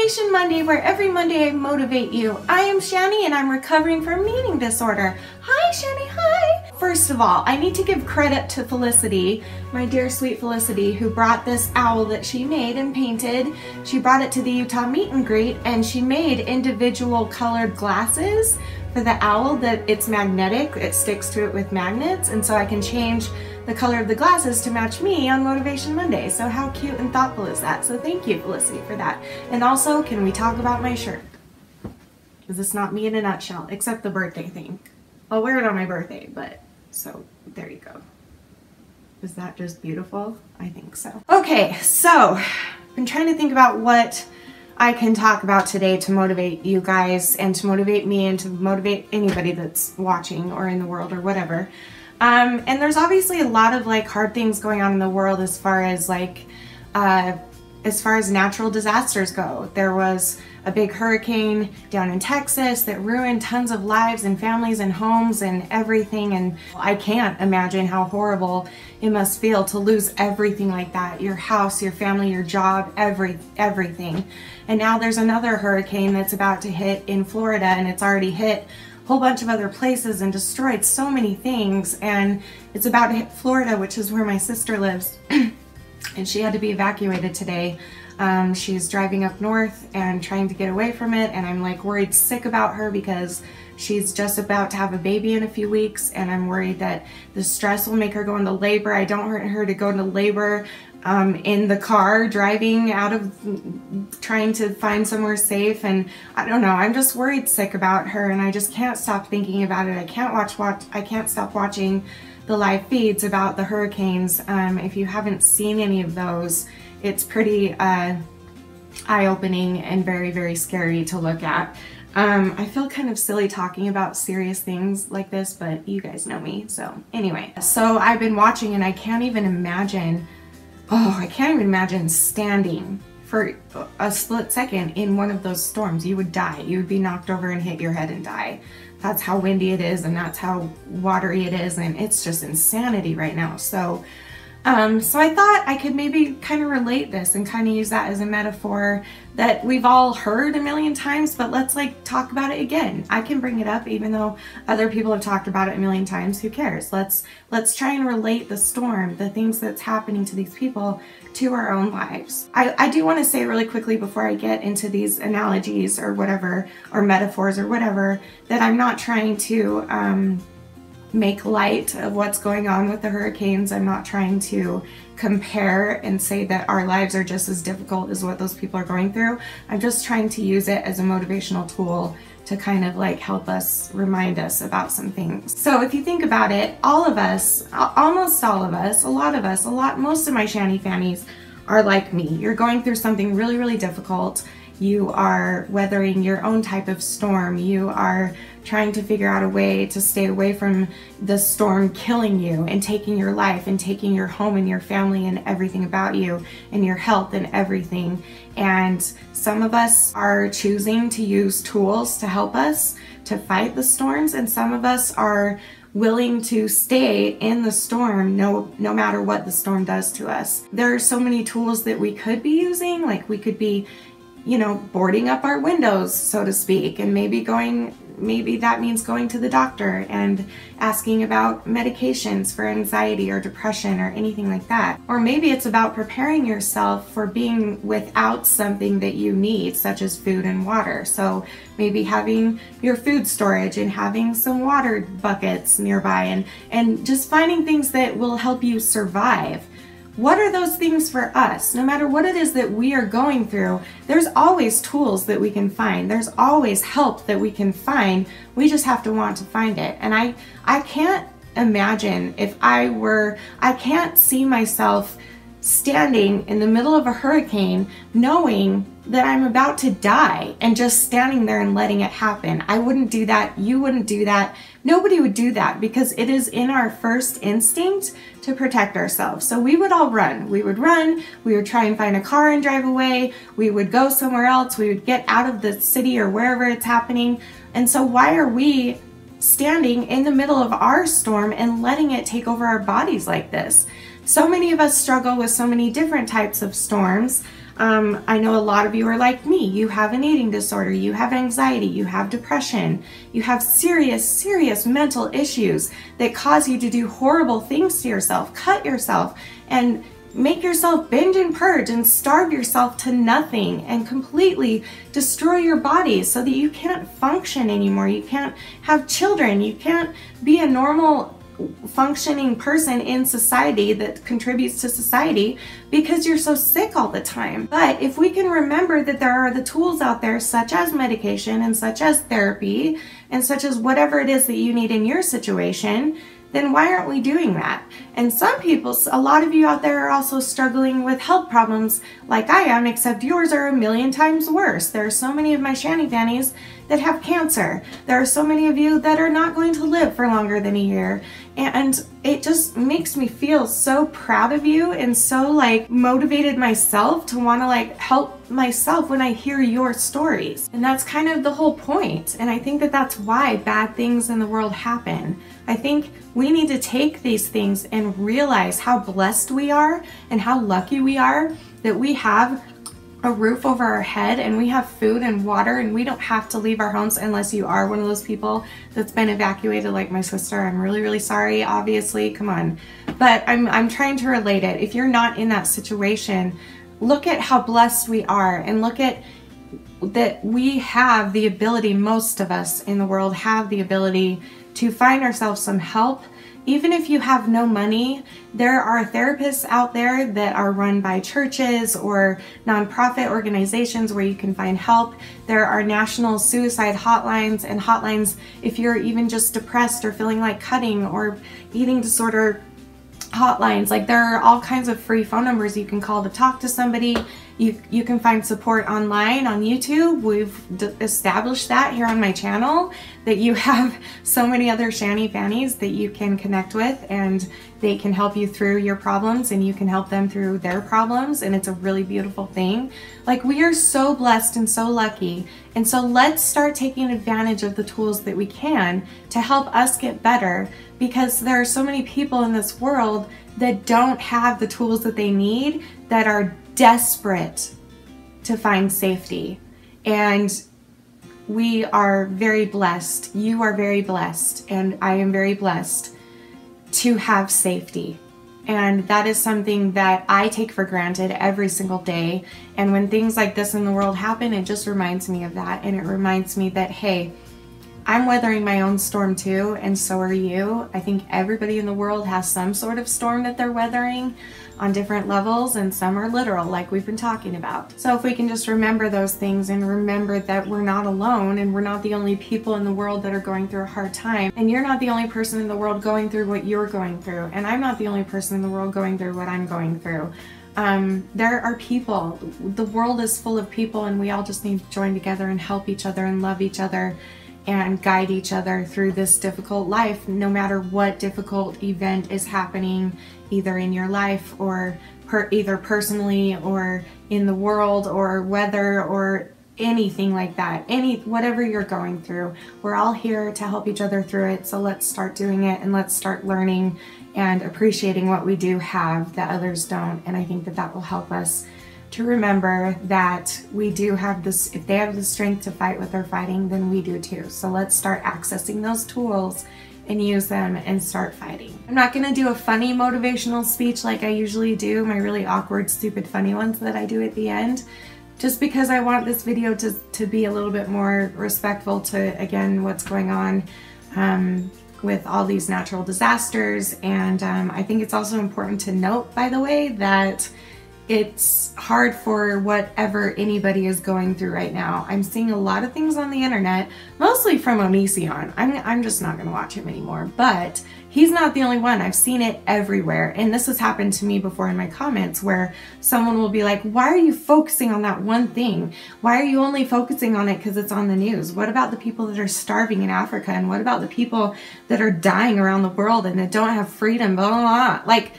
Motivation Monday, where every Monday I motivate you. I am Shani and I'm recovering from an eating disorder. Hi Shani, hi! First of all, I need to give credit to Felicity, my dear sweet Felicity, who brought this owl that she made and painted. She brought it to the Utah meet and greet and she made individual colored glasses for the owl that it's magnetic. It sticks to it with magnets, and so I can change the color of the glasses to match me on Motivation Monday. So how cute and thoughtful is that? So thank you, Felicity, for that. And also, can we talk about my shirt? Because it's not me in a nutshell, except the birthday thing. I'll wear it on my birthday, but so there you go. Is that just beautiful? I think so. Okay, so I've been trying to think about what I can talk about today to motivate you guys and to motivate me and to motivate anybody that's watching or in the world or whatever. And there's obviously a lot of like hard things going on in the world as far as natural disasters go. There was a big hurricane down in Texas that ruined tons of lives and families and homes and everything, and I can't imagine how horrible it must feel to lose everything like that. Your house, your family, your job, everything. And now there's another hurricane that's about to hit in Florida, and it's already hit a whole bunch of other places and destroyed so many things, and it's about to hit Florida, which is where my sister lives. And she had to be evacuated today. She's driving up north and trying to get away from it, and I'm like worried sick about her because she's just about to have a baby in a few weeks, and I'm worried that the stress will make her go into labor. I don't want her to go into labor in the car driving out of trying to find somewhere safe, and I don't know, I'm just worried sick about her, and I just can't stop thinking about it. I can't stop watching the live feeds about the hurricanes. If you haven't seen any of those, it's pretty eye-opening and very, very scary to look at. I feel kind of silly talking about serious things like this, but you guys know me. So anyway, so I've been watching and I can't even imagine standing for a split second in one of those storms. You would die. You would be knocked over and hit your head and die. That's how windy it is, and that's how watery it is, and it's just insanity right now. So so I thought I could maybe kind of relate this and kind of use that as a metaphor that we've all heard a million times, but let's like talk about it again. I can bring it up even though other people have talked about it a million times. Who cares? Let's try and relate the storm, the things that's happening to these people, to our own lives. I do want to say really quickly before I get into these analogies or whatever, or metaphors or whatever, that I'm not trying to make light of what's going on with the hurricanes. I'm not trying to compare and say that our lives are just as difficult as what those people are going through. I'm just trying to use it as a motivational tool to kind of like help us, remind us about some things. So if you think about it, all of us, almost all of us, most of my Shani Fannies are like me. You're going through something really, really difficult. You are weathering your own type of storm. You are trying to figure out a way to stay away from the storm killing you and taking your life and taking your home and your family and everything about you and your health and everything. And some of us are choosing to use tools to help us to fight the storms, and some of us are willing to stay in the storm no matter what the storm does to us. There are so many tools that we could be using. Like we could be, you know, boarding up our windows, so to speak, and maybe that means going to the doctor and asking about medications for anxiety or depression or anything like that. Or maybe it's about preparing yourself for being without something that you need, such as food and water. So maybe having your food storage and having some water buckets nearby, and just finding things that will help you survive. What are those things for us? No matter what it is that we are going through, there's always tools that we can find. There's always help that we can find. We just have to want to find it. And I can't imagine I can't see myself standing in the middle of a hurricane knowing that I'm about to die and just standing there and letting it happen. I wouldn't do that. You wouldn't do that. Nobody would do that, because it is in our first instinct to protect ourselves. So we would all run. We would run. We would try and find a car and drive away. We would go somewhere else. We would get out of the city or wherever it's happening. And so why are we standing in the middle of our storm and letting it take over our bodies like this? So many of us struggle with so many different types of storms. I know a lot of you are like me. You have an eating disorder, you have anxiety, you have depression, you have serious mental issues that cause you to do horrible things to yourself, cut yourself, and make yourself binge and purge and starve yourself to nothing and completely destroy your body so that you can't function anymore. You can't have children. You can't be a normal functioning person in society that contributes to society because you're so sick all the time. But if we can remember that there are the tools out there such as medication and such as therapy and such as whatever it is that you need in your situation, then why aren't we doing that? And some people, a lot of you out there are also struggling with health problems like I am, except yours are a million times worse. There are so many of my Shanny Fannies that have cancer. There are so many of you that are not going to live for longer than a year. And it just makes me feel so proud of you and so like motivated myself to want to like help myself when I hear your stories. And that's kind of the whole point. And I think that that's why bad things in the world happen. I think we need to take these things and realize how blessed we are and how lucky we are that we have a roof over our head and we have food and water and we don't have to leave our homes unless you are one of those people that's been evacuated like my sister. I'm really sorry, obviously, come on. But I'm trying to relate it. If you're not in that situation, look at how blessed we are and look at that we have the ability, most of us in the world have the ability to find ourselves some help. Even if you have no money, there are therapists out there that are run by churches or nonprofit organizations where you can find help. There are national suicide hotlines and hotlines if you're even just depressed or feeling like cutting, or eating disorder hotlines. Like, there are all kinds of free phone numbers you can call to talk to somebody. You can find support online on YouTube. We've established that here on my channel, that you have so many other Shanny Fannies that you can connect with, and they can help you through your problems and you can help them through their problems, and it's a really beautiful thing. Like, we are so blessed and so lucky, and so let's start taking advantage of the tools that we can to help us get better, because there are so many people in this world that don't have the tools that they need, that are desperate to find safety. And we are very blessed. You are very blessed, and I am very blessed to have safety. And that is something that I take for granted every single day. And when things like this in the world happen, it just reminds me of that. And it reminds me that, hey, I'm weathering my own storm too, and so are you. I think everybody in the world has some sort of storm that they're weathering on different levels, and some are literal, like we've been talking about. So if we can just remember those things and remember that we're not alone, and we're not the only people in the world that are going through a hard time, and you're not the only person in the world going through what you're going through, and I'm not the only person in the world going through what I'm going through. There are people. The world is full of people, and we all just need to join together and help each other and love each other and guide each other through this difficult life, no matter what difficult event is happening either in your life or either personally or in the world or weather or anything like that. Whatever you're going through, we're all here to help each other through it. So let's start doing it, and let's start learning and appreciating what we do have that others don't. And I think that that will help us to remember that we do have this, if they have the strength to fight what they're fighting, then we do too. So let's start accessing those tools and use them and start fighting. I'm not gonna do a funny motivational speech like I usually do, my really awkward, stupid, funny ones that I do at the end, just because I want this video to be a little bit more respectful to, again, what's going on with all these natural disasters. And I think it's also important to note, by the way, that it's hard for whatever anybody is going through right now. I'm seeing a lot of things on the internet, mostly from Onision. I'm just not gonna watch him anymore, but he's not the only one. I've seen it everywhere. And this has happened to me before in my comments, where someone will be like, why are you focusing on that one thing? Why are you only focusing on it because it's on the news? What about the people that are starving in Africa? And what about the people that are dying around the world and that don't have freedom, blah, blah, blah. Like,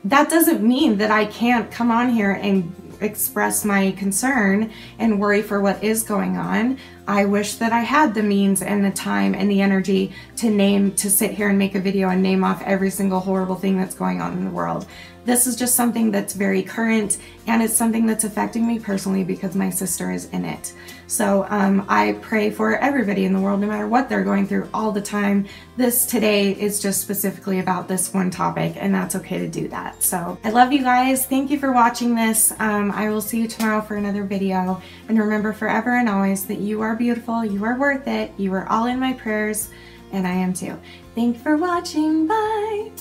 that doesn't mean that I can't come on here and express my concern and worry for what is going on. I wish that I had the means and the time and the energy to sit here and make a video and name off every single horrible thing that's going on in the world. This is just something that's very current, and it's something that's affecting me personally because my sister is in it. So I pray for everybody in the world, no matter what they're going through, all the time. This today is just specifically about this one topic, and that's okay to do that. So I love you guys. Thank you for watching this. I will see you tomorrow for another video. And remember forever and always that you are beautiful, you are worth it, you are all in my prayers, and I am too. Thank you for watching. Bye.